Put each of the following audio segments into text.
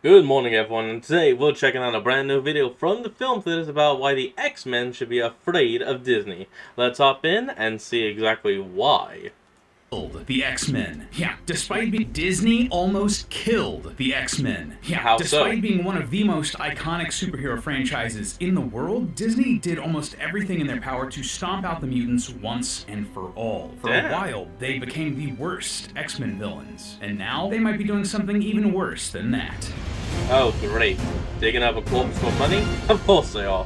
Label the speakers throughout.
Speaker 1: Good morning, everyone, and today we're checking out a brand new video from the film theaters about why the X-Men should be afraid of Disney. Let's hop in and see exactly why.
Speaker 2: The X-Men. Yeah, despite being Disney almost killed the X-Men. Yeah,
Speaker 1: How
Speaker 2: despite
Speaker 1: so?
Speaker 2: being one of the most iconic superhero franchises in the world, Disney did almost everything in their power to stomp out the mutants once and for all. For a while, they became the worst X-Men villains, and now they might be doing something even worse than that.
Speaker 1: Oh, great. Digging up a corpse for money? Of course they are.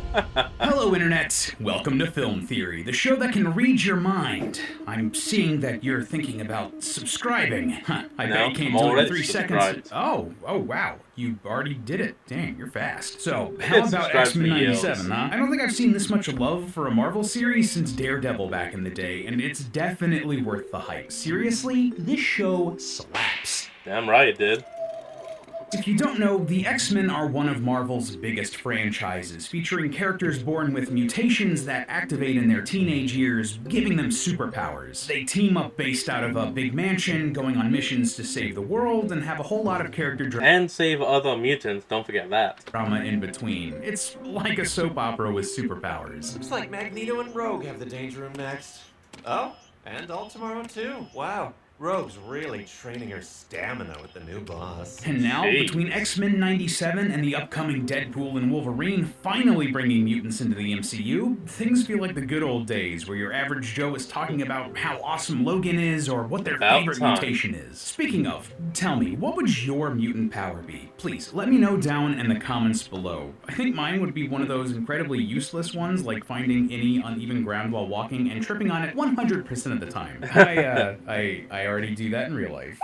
Speaker 2: Hello, Internet. Welcome to Film Theory, the show that can read your mind. I'm seeing that you're thinking about subscribing. Huh, I bet you can't do it in 3 seconds. Oh, wow. You already did it. Dang, you're fast. So, how about X-Men 97, huh? I don't think I've seen this much love for a Marvel series since Daredevil back in the day, and it's definitely worth the hype. Seriously, this show slaps.
Speaker 1: Damn right it did.
Speaker 2: If you don't know, the X-Men are one of Marvel's biggest franchises, featuring characters born with mutations that activate in their teenage years, giving them superpowers. They team up based out of a big mansion, going on missions to save the world, and have a whole lot of character
Speaker 1: and save other mutants, don't forget that.
Speaker 2: Drama in between. It's like a soap opera with superpowers.
Speaker 3: Looks like Magneto and Rogue have the Danger Room next. Oh, and Ultimaro too. Wow. Rogue's really training her stamina with the new boss.
Speaker 2: And now, between X-Men 97 and the upcoming Deadpool and Wolverine finally bringing mutants into the MCU, things feel like the good old days where your average Joe is talking about how awesome Logan is or what their favorite mutation is. Speaking of, tell me, what would your mutant power be? Please, let me know down in the comments below. I think mine would be one of those incredibly useless ones, like finding any uneven ground while walking and tripping on it 100% of the time. I already do that in real life.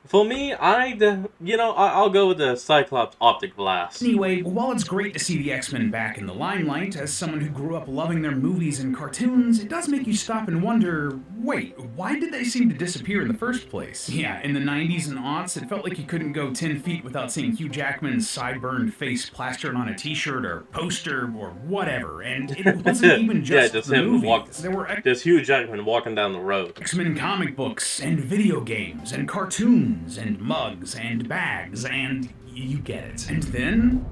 Speaker 1: For me, I'll go with the Cyclops Optic Blast.
Speaker 2: Anyway, while it's great to see the X-Men back in the limelight, as someone who grew up loving their movies and cartoons, it does make you stop and wonder, wait, why did they seem to disappear in the first place? Yeah, in the 90s and aughts, it felt like you couldn't go 10 feet without seeing Hugh Jackman's sideburned face plastered on a t-shirt or poster or whatever, and it wasn't even just the movies. There were
Speaker 1: Hugh Jackman walking down the road.
Speaker 2: X-Men comic books and video games and cartoons and mugs and bags and you get it. And then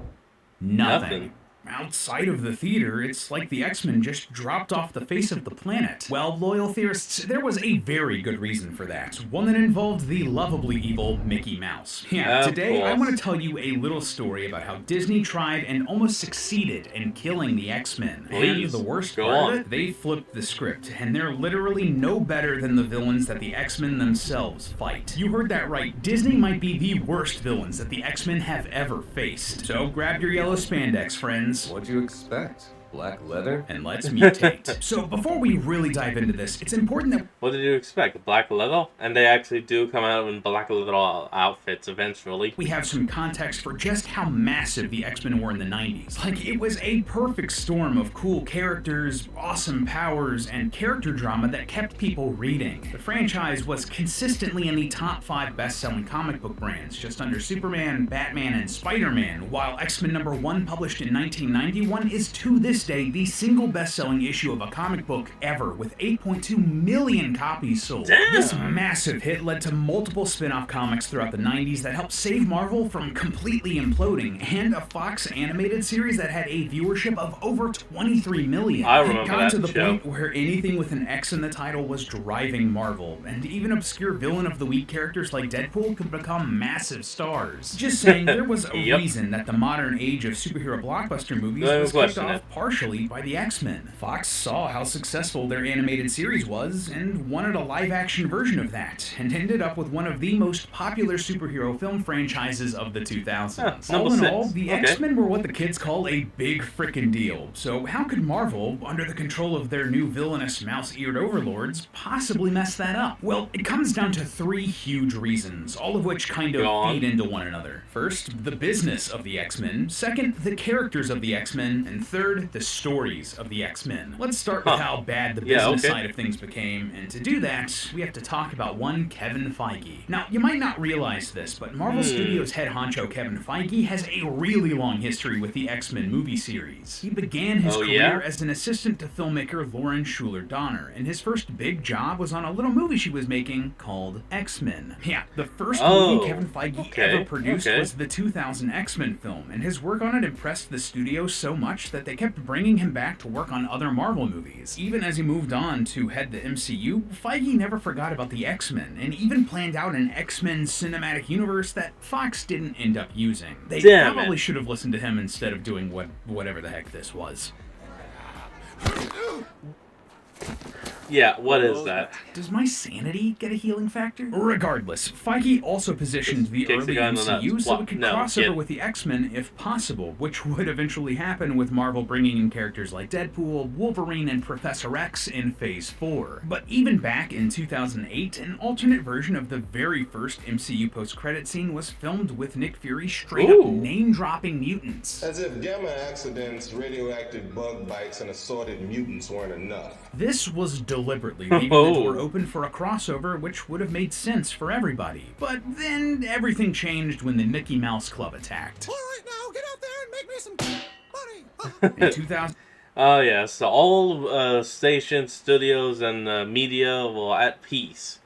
Speaker 2: nothing. Outside of the theater, it's like the X-Men just dropped off the face of the planet. Well, loyal theorists, there was a very good reason for that. One that involved the lovably evil Mickey Mouse. Yeah, today I want to tell you a little story about how Disney tried and almost succeeded in killing the X-Men. And the worst part of it, they flipped the script, and they're literally no better than the villains that the X-Men themselves fight. You heard that right, Disney might be the worst villains that the X-Men have ever faced. So grab your yellow spandex, friends.
Speaker 4: What'd you expect? Black leather?
Speaker 2: And let's mutate. So before we really dive into this, it's important that...
Speaker 1: What did you expect? Black leather? And they actually do come out in black leather outfits eventually.
Speaker 2: We have some context for just how massive the X-Men were in the 90s. Like, it was a perfect storm of cool characters, awesome powers, and character drama that kept people reading. The franchise was consistently in the top 5 best-selling comic book brands, just under Superman, Batman, and Spider-Man, while X-Men #1, published in 1991, is to this day the single best-selling issue of a comic book ever, with 8.2 million copies sold.
Speaker 1: Damn.
Speaker 2: This massive hit led to multiple spin-off comics throughout the 90s that helped save Marvel from completely imploding, and a Fox animated series that had a viewership of over 23 million.
Speaker 1: I remember
Speaker 2: it got
Speaker 1: that
Speaker 2: to the
Speaker 1: show.
Speaker 2: point where anything with an X in the title was driving Marvel, and even obscure villain of the week characters like Deadpool could become massive stars. Just saying, there was a reason that the modern age of superhero blockbuster movies was kicked off partially by the X-Men. Fox saw how successful their animated series was and wanted a live-action version of that, and ended up with one of the most popular superhero film franchises of the 2000s. All in all, the X-Men were what the kids call a big frickin' deal. So how could Marvel, under the control of their new villainous mouse-eared overlords, possibly mess that up? Well, it comes down to 3 huge reasons, all of which kind of feed into one another. First, the business of the X-Men. Second, the characters of the X-Men. And third, the stories of the X-Men. Let's start with how bad the business side of things became, and to do that, we have to talk about one Kevin Feige. Now, you might not realize this, but Marvel Studios head honcho Kevin Feige has a really long history with the X-Men movie series. He began his career as an assistant to filmmaker Lauren Schuler Donner, and his first big job was on a little movie she was making called X-Men. Yeah, the first movie Kevin Feige ever produced was the 2000 X-Men film, and his work on it impressed the studio so much that they kept bringing him back to work on other Marvel movies. Even as he moved on to head the MCU, Feige never forgot about the X-Men, and even planned out an X-Men cinematic universe that Fox didn't end up using. They probably should have listened to him instead of doing whatever the heck this was.
Speaker 1: Yeah, what is that?
Speaker 2: Does my sanity get a healing factor? Regardless, Feige also positioned the early MCU so it could cross over with the X-Men if possible, which would eventually happen with Marvel bringing in characters like Deadpool, Wolverine, and Professor X in Phase 4. But even back in 2008, an alternate version of the very first MCU post-credit scene was filmed with Nick Fury straight up name-dropping mutants.
Speaker 5: As if gamma accidents, radioactive bug bites, and assorted mutants weren't enough.
Speaker 2: This was deliberately leaving the door open for a crossover which would have made sense for everybody. But then everything changed when the Mickey Mouse Club attacked.
Speaker 6: All right, now get out there and make me some money.
Speaker 2: In 2000.
Speaker 1: Oh yeah, so all stations, studios, and media were at peace.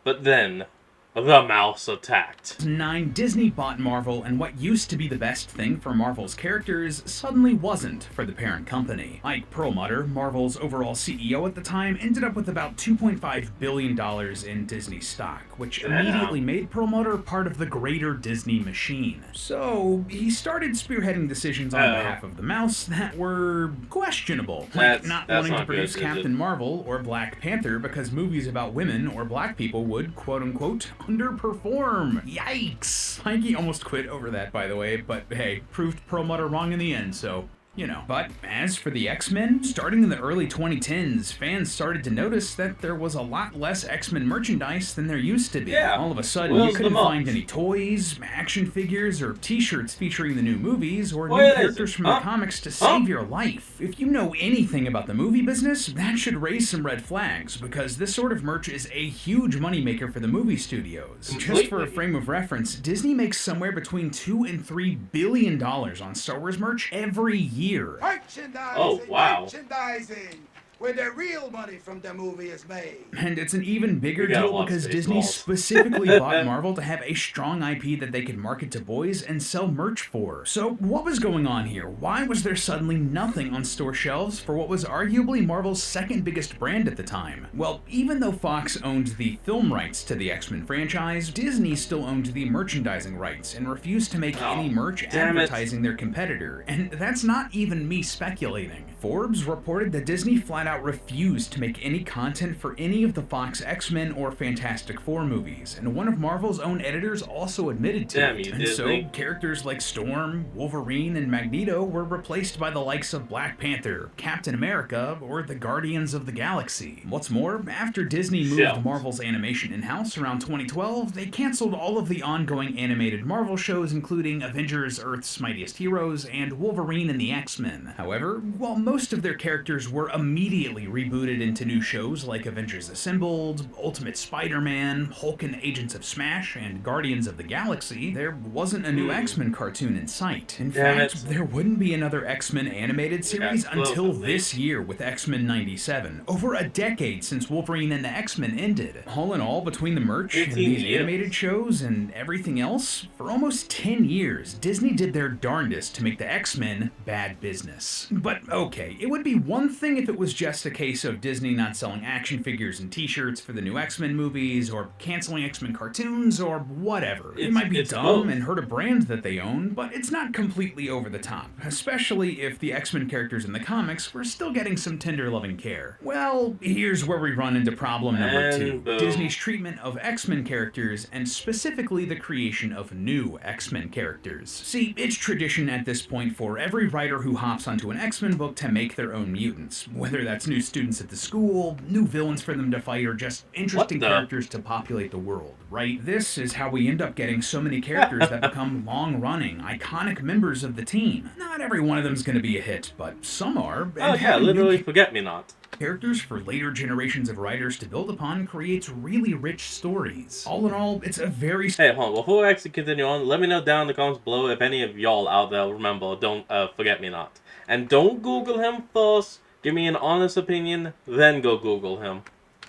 Speaker 1: But then, the mouse attacked.
Speaker 2: 2009, Disney bought Marvel, and what used to be the best thing for Marvel's characters suddenly wasn't for the parent company. Ike Perlmutter, Marvel's overall CEO at the time, ended up with about $2.5 billion in Disney stock, which immediately made Perlmutter part of the greater Disney machine. So, he started spearheading decisions on behalf of the mouse that were questionable, like not wanting to produce Captain Marvel or Black Panther because movies about women or black people would, quote-unquote, underperform. Yikes! Feige almost quit over that, by the way, but hey, proved Perlmutter wrong in the end, so you know. But as for the X-Men, starting in the early 2010s, fans started to notice that there was a lot less X-Men merchandise than there used to be.
Speaker 1: Yeah.
Speaker 2: All of a sudden, you couldn't find any toys, action figures, or t-shirts featuring the new movies, or new characters from the comics to save your life. If you know anything about the movie business, that should raise some red flags, because this sort of merch is a huge moneymaker for the movie studios. Just for a frame of reference, Disney makes somewhere between $2 and $3 billion on Star Wars merch every year.
Speaker 6: Merchandising, merchandising, where the real money from the movie is made.
Speaker 2: And it's an even bigger deal because Disney specifically bought Marvel to have a strong IP that they could market to boys and sell merch for. So what was going on here? Why was there suddenly nothing on store shelves for what was arguably Marvel's second biggest brand at the time? Well, even though Fox owned the film rights to the X-Men franchise, Disney still owned the merchandising rights and refused to make any merch advertising their competitor. And that's not even me speculating. Forbes reported that Disney flat out refused to make any content for any of the Fox X-Men or Fantastic Four movies, and one of Marvel's own editors also admitted to it. And so characters like Storm, Wolverine, and Magneto were replaced by the likes of Black Panther, Captain America, or the Guardians of the Galaxy. What's more, after Disney moved Marvel's animation in-house around 2012, they canceled all of the ongoing animated Marvel shows, including Avengers: Earth's Mightiest Heroes and Wolverine and the X-Men. However, while most of their characters were immediately rebooted into new shows like Avengers Assembled, Ultimate Spider-Man, Hulk and Agents of Smash, and Guardians of the Galaxy, there wasn't a new X-Men cartoon in sight. In fact, there wouldn't be another X-Men animated series until this year with X-Men 97, over a decade since Wolverine and the X-Men ended. All in all, between the merch and these animated shows and everything else, for almost 10 years, Disney did their darndest to make the X-Men bad business. But okay, it would be one thing if it was just a case of Disney not selling action figures and t-shirts for the new X-Men movies, or canceling X-Men cartoons, or whatever. It might be dumb and hurt a brand that they own, but it's not completely over the top, especially if the X-Men characters in the comics were still getting some tender loving care. Well, here's where we run into problem number 2. Disney's treatment of X-Men characters, and specifically the creation of new X-Men characters. See, it's tradition at this point for every writer who hops onto an X-Men book to to make their own mutants, whether that's new students at the school, new villains for them to fight, or just interesting characters to populate the world, right? This is how we end up getting so many characters that become long-running, iconic members of the team. Not every one of them is going to be a hit, but some are.
Speaker 1: Oh yeah, literally Forget-Me-Not.
Speaker 2: Characters for later generations of writers to build upon creates really rich stories. All in all, it's a very...
Speaker 1: Hey, hold on. Before we actually continue on, let me know down in the comments below if any of y'all out there remember Don't Forget-Me-Not. And don't Google him first. Give me an honest opinion, then go Google him.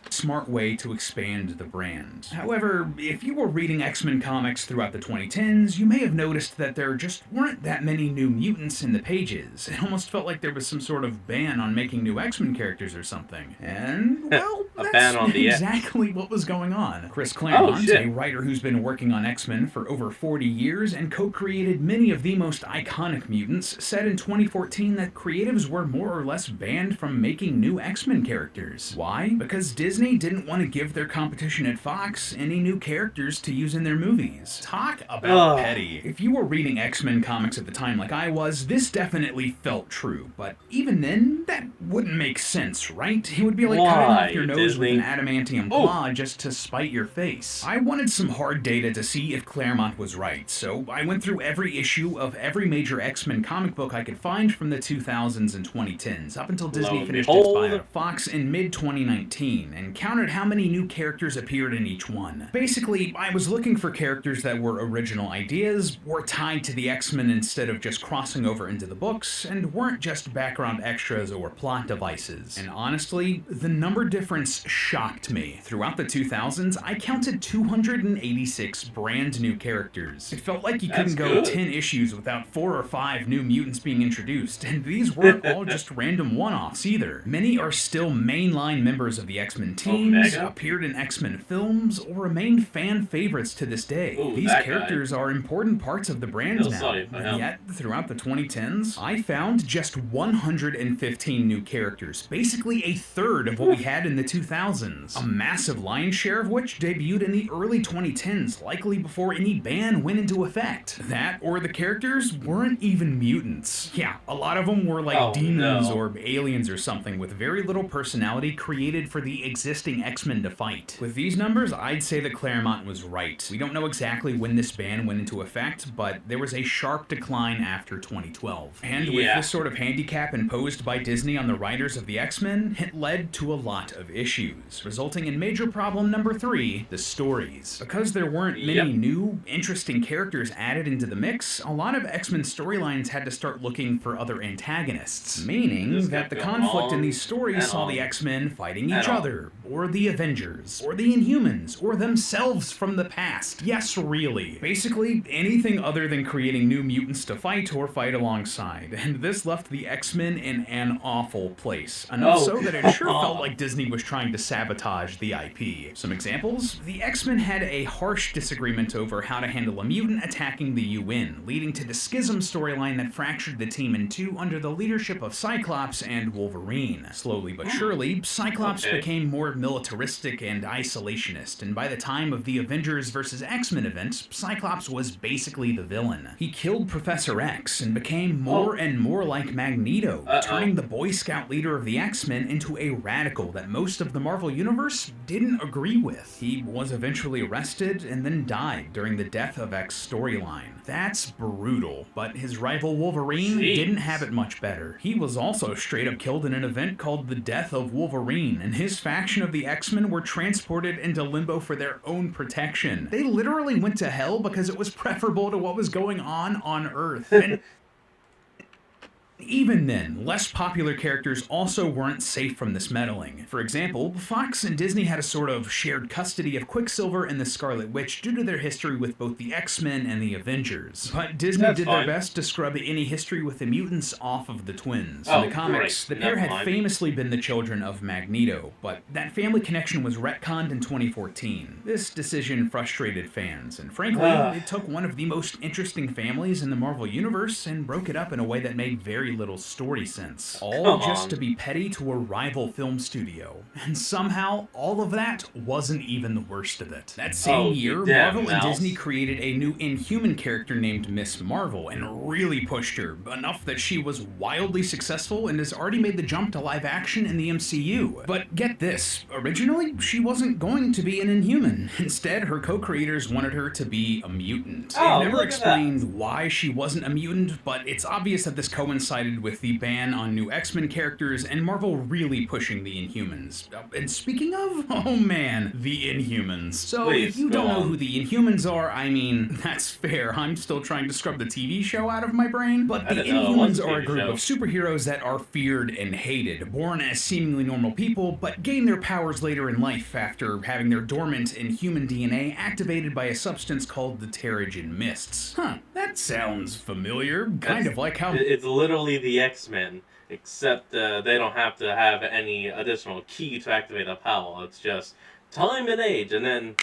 Speaker 2: Smart way to expand the brand. However, if you were reading X-Men comics throughout the 2010s, you may have noticed that there just weren't that many new mutants in the pages. It almost felt like there was some sort of ban on making new X-Men characters or something. And, well, that's exactly what was going on. Chris Claremont, a writer who's been working on X-Men for over 40 years and co-created many of the most iconic mutants, said in 2014 that creatives were more or less banned from making new X-Men characters. Why? Because Disney didn't want to give their competition at Fox any new characters to use in their movies. Talk about petty. If you were reading X-Men comics at the time like I was, this definitely felt true. But even then, that wouldn't make sense, right? It would be like cutting off your nose with an adamantium claw just to spite your face. I wanted some hard data to see if Claremont was right, so I went through every issue of every major X-Men comic book I could find from the 2000s and 2010s, up until Disney finished its buyout of Fox in mid-2019, and counted how many new characters appeared in each one. Basically, I was looking for characters that were original ideas, were tied to the X-Men instead of just crossing over into the books, and weren't just background extras or plot devices. And honestly, the number difference shocked me. Throughout the 2000s, I counted 286 brand new characters. It felt like you couldn't go 10 issues without 4 or 5 new mutants being introduced, and these weren't all just random one-offs either. Many are still mainline members of the X-Men teams, appeared in X-Men films, or remain fan favorites to this day. These characters are important parts of the brand now, and yet, throughout the 2010s, I found just 115 new characters, basically a third of what we had in the 2000s. A massive lion's share of which debuted in the early 2010s, likely before any ban went into effect. That, or the characters weren't even mutants. Yeah, a lot of them were like demons or aliens or something with very little personality created for the existing X-Men to fight. With these numbers, I'd say that Claremont was right. We don't know exactly when this ban went into effect, but there was a sharp decline after 2012. And with this sort of handicap imposed by Disney on the writers of the X-Men, it led to a lot of issues, resulting in major problem number 3, the stories. Because there weren't many new, interesting characters added into the mix, a lot of X-Men storylines had to start looking for other antagonists, meaning that the conflict in these stories saw the X-Men fighting each other, or the Avengers, or the Inhumans, or themselves from the past. Yes, really. Basically, anything other than creating new mutants to fight or fight alongside. And this left the X-Men in an awful place. Enough so that it sure felt like Disney was trying to sabotage the IP. Some examples? The X-Men had a harsh disagreement over how to handle a mutant attacking the UN, leading to the Schism storyline that fractured the team in two under the leadership of Cyclops and Wolverine. Slowly but surely, Cyclops became more militaristic and isolationist, and by the time of the Avengers vs. X-Men event, Cyclops was basically the villain. He killed Professor X and became more and more like Magneto, turning the Boy Scout leader of the X-Men into a radical that most of the Marvel Universe didn't agree with. He was eventually arrested and then died during the Death of X storyline. That's brutal, but his rival Wolverine didn't have it much better. He was also straight up killed in an event called the Death of Wolverine, and his faction of the X-Men were transported into Limbo for their own protection. They literally went to hell because it was preferable to what was going on Earth. And even then, less popular characters also weren't safe from this meddling. For example, Fox and Disney had a sort of shared custody of Quicksilver and the Scarlet Witch due to their history with both the X-Men and the Avengers. But Disney did their best to scrub any history with the mutants off of the twins. In the comics, the pair had famously been the children of Magneto, but that family connection was retconned in 2014. This decision frustrated fans, and frankly, it took one of the most interesting families in the Marvel Universe and broke it up in a way that made very very little story sense. All
Speaker 1: Come
Speaker 2: just
Speaker 1: on.
Speaker 2: to be petty to a rival film studio. And somehow, all of that wasn't even the worst of it. That same
Speaker 1: Oh,
Speaker 2: year,
Speaker 1: you damn
Speaker 2: Marvel and
Speaker 1: mouse.
Speaker 2: Disney created a new Inhuman character named Miss Marvel and really pushed her, enough that she was wildly successful and has already made the jump to live action in the MCU. But get this, originally, she wasn't going to be an Inhuman. Instead, her co-creators wanted her to be a mutant.
Speaker 1: Oh,
Speaker 2: They've never
Speaker 1: look at
Speaker 2: explained why she wasn't a mutant, but it's obvious that this coincided with the ban on new X-Men characters and Marvel really pushing the Inhumans. And speaking of, oh man, the Inhumans. So
Speaker 1: Please,
Speaker 2: if you
Speaker 1: go
Speaker 2: don't know
Speaker 1: on.
Speaker 2: who the Inhumans are, I mean, that's fair. I'm still trying to scrub the TV show out of my brain. But
Speaker 1: I
Speaker 2: the
Speaker 1: didn't know it was
Speaker 2: Inhumans
Speaker 1: a
Speaker 2: are a
Speaker 1: TV
Speaker 2: group
Speaker 1: show.
Speaker 2: of superheroes that are feared and hated, born as seemingly normal people, but gain their powers later in life after having their dormant inhuman DNA activated by a substance called the Terrigen Mists. Huh, that sounds familiar. Kind
Speaker 1: That's-
Speaker 2: of like how
Speaker 1: It's literally the X-Men, except they don't have to have any additional key to activate a power. It's just time and age, and then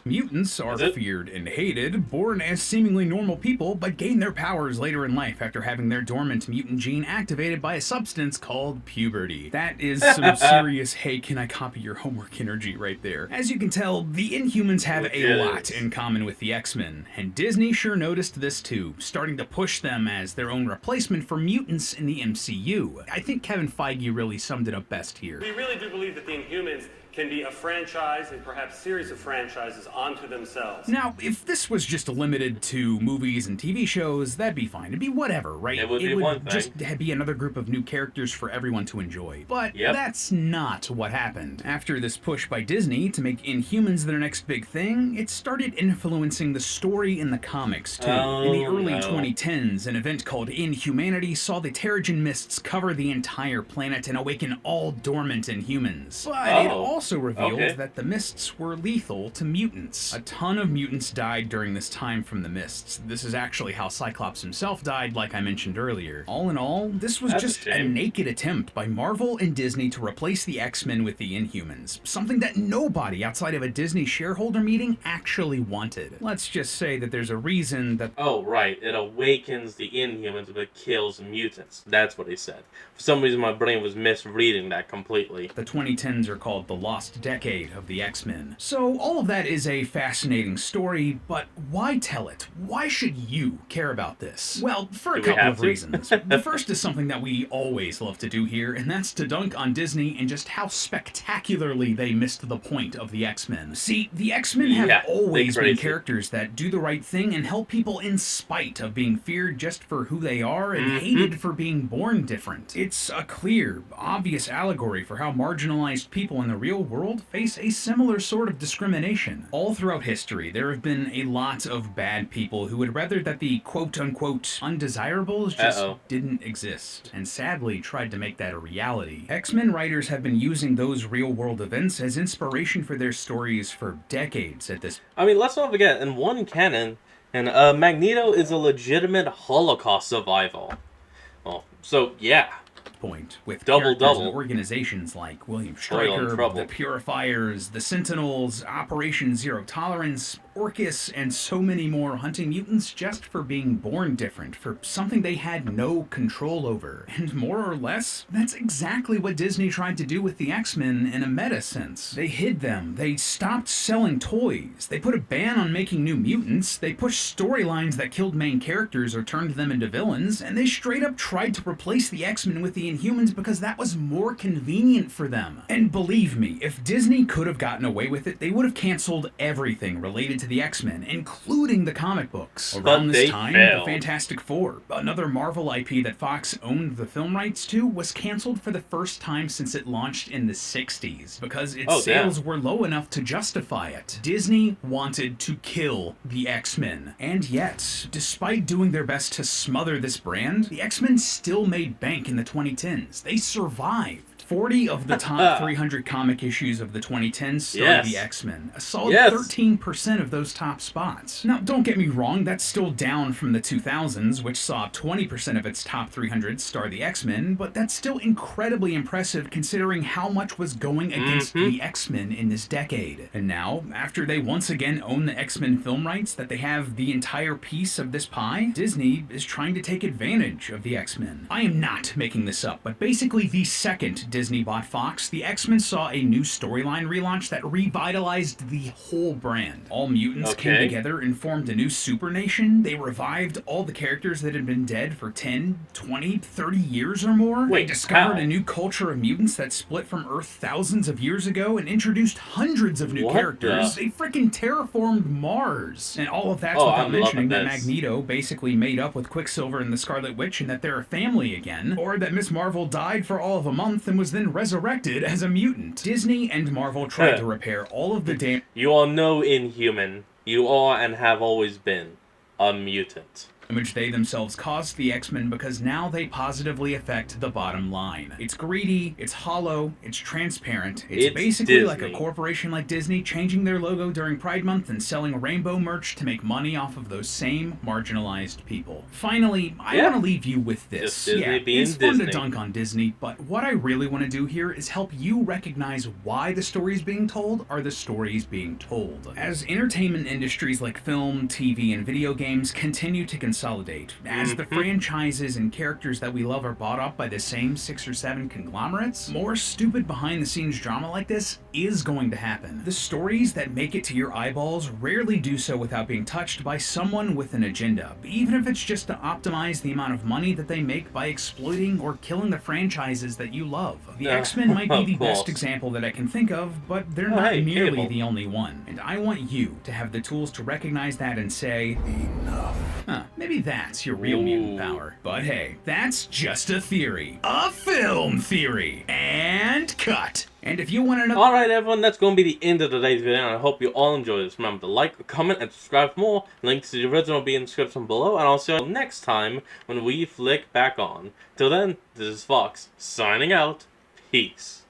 Speaker 2: mutants are
Speaker 1: Is it?
Speaker 2: feared and hated, born as seemingly normal people, but gain their powers later in life after having their dormant mutant gene activated by a substance called puberty. That is some serious, hey, can I copy your homework energy right there. As you can tell, the Inhumans have a
Speaker 1: Legit.
Speaker 2: lot in common with the X-Men, and Disney sure noticed this too, starting to push them as their own replacement for mutants in the MCU. I think Kevin Feige really summed it up best here.
Speaker 7: We really do believe that the Inhumans can be a franchise and perhaps series of franchises onto themselves.
Speaker 2: Now, if this was just limited to movies and TV shows, that'd be fine. It'd be whatever, right?
Speaker 1: It would be one thing.
Speaker 2: just be another group of new characters for everyone to enjoy. But
Speaker 1: Yep.
Speaker 2: that's not what happened. After this push by Disney to make Inhumans their next big thing, it started influencing the story in the comics, too. In the
Speaker 1: Oh,
Speaker 2: early
Speaker 1: no.
Speaker 2: 2010s, an event called Inhumanity saw the Terrigen Mists cover the entire planet and awaken all dormant Inhumans. But it
Speaker 1: Oh,
Speaker 2: also revealed
Speaker 1: okay.
Speaker 2: that the mists were lethal to mutants. A ton of mutants died during this time from the mists. This is actually how Cyclops himself died, like I mentioned earlier. All in all, this was
Speaker 1: That's a
Speaker 2: just a
Speaker 1: shame.
Speaker 2: naked attempt by Marvel and Disney to replace the X-Men with the Inhumans, something that nobody outside of a Disney shareholder meeting actually wanted. Let's just say that there's a reason that
Speaker 1: oh right, it awakens the Inhumans but kills mutants. That's what he said. For some reason, my brain was misreading that completely.
Speaker 2: the 2010s are called the lost decade of the X-Men. So all of that is a fascinating story, but why tell it? Why should you care about this? Well, for a
Speaker 1: Do we
Speaker 2: couple
Speaker 1: have
Speaker 2: of
Speaker 1: to?
Speaker 2: reasons. The first is something that we always love to do here, and that's to dunk on Disney and just how spectacularly they missed the point of the X-Men. See, the X-Men have
Speaker 1: Yeah, they
Speaker 2: always been
Speaker 1: crazy.
Speaker 2: characters that do the right thing and help people in spite of being feared just for who they are and
Speaker 1: Mm-hmm.
Speaker 2: hated for being born different. It's a clear, obvious allegory for how marginalized people in the real world face a similar sort of discrimination. All throughout history, there have been a lot of bad people who would rather that the quote-unquote undesirables just
Speaker 1: Uh-oh.
Speaker 2: didn't exist, and sadly tried to make that a reality. X-Men writers have been using those real-world events as inspiration for their stories for decades at this
Speaker 1: I mean, let's not forget, in one canon, and Magneto is a legitimate Holocaust survivor. Well, so yeah.
Speaker 2: point, with
Speaker 1: Double,
Speaker 2: characters
Speaker 1: double.
Speaker 2: and organizations like William
Speaker 1: Oil in
Speaker 2: Stryker,
Speaker 1: trouble.
Speaker 2: the Purifiers, the Sentinels, Operation Zero Tolerance, Orcus, and so many more hunting mutants just for being born different, for something they had no control over. And more or less, that's exactly what Disney tried to do with the X-Men in a meta sense. They hid them, they stopped selling toys, they put a ban on making new mutants, they pushed storylines that killed main characters or turned them into villains, and they straight up tried to replace the X-Men with the Inhumans because that was more convenient for them. And believe me, if Disney could have gotten away with it, they would have canceled everything related to the X-Men, including the comic books.
Speaker 1: But
Speaker 2: Around this
Speaker 1: they
Speaker 2: time,
Speaker 1: failed.
Speaker 2: the Fantastic Four, another Marvel IP that Fox owned the film rights to, was canceled for the first time since it launched in the 60s because its
Speaker 1: Oh, damn.
Speaker 2: sales were low enough to justify it. Disney wanted to kill the X-Men. And yet, despite doing their best to smother this brand, the X-Men still made bank in the 2010s. They survived. 40 of the top 300 comic issues of the 2010s starred the X-Men. A solid 13% of those top spots. Now, don't get me wrong, that's still down from the 2000s, which saw 20% of its top 300 star the X-Men, but that's still incredibly impressive considering how much was going against the X-Men in this decade. And now, after they once again own the X-Men film rights, that they have the entire piece of this pie, Disney is trying to take advantage of the X-Men. I am not making this up, but basically the second Disney bought Fox, the X-Men saw a new storyline relaunch that revitalized the whole brand. All mutants came together and formed a new super nation. They revived all the characters that had been dead for 10, 20, 30 years or more. They discovered a new culture of mutants that split from Earth thousands of years ago and introduced hundreds of new characters. They freaking terraformed Mars. And all of that's without mentioning that Magneto basically made up with Quicksilver and the Scarlet Witch and that they're a family again, or that Miss Marvel died for all of a month and was then resurrected as a mutant. Disney and Marvel tried to repair all of the damage.
Speaker 1: You are no Inhuman. You are and have always been a mutant.
Speaker 2: They themselves caused the X-Men because now they positively affect the bottom line. It's greedy, it's hollow, it's transparent. It's basically like a corporation like Disney changing their logo during Pride Month and selling rainbow merch to make money off of those same marginalized people. Finally, I want to leave you with this. It's fun to dunk on Disney, but what I really want to do here is help you recognize why the stories being told are the stories being told. As entertainment industries like film, TV, and video games continue to consolidate, as the franchises and characters that we love are bought up by the same 6 or 7 conglomerates, more stupid behind-the-scenes drama like this is going to happen. The stories that make it to your eyeballs rarely do so without being touched by someone with an agenda, even if it's just to optimize the amount of money that they make by exploiting or killing the franchises that you love. The X-Men might be the best example that I can think of, but they're not nearly the only one. And I want you to have the tools to recognize that and say, enough. Maybe that's your real mutant power. But hey, that's just a theory. A film theory. And cut. And if you want to know...
Speaker 1: Alright everyone, that's going to be the end of today's video, and I hope you all enjoyed this. Remember to like, comment, and subscribe for more. Links to the original will be in the description below, and I'll see you next time when we flick back on. Till then, this is Fox, signing out. Peace.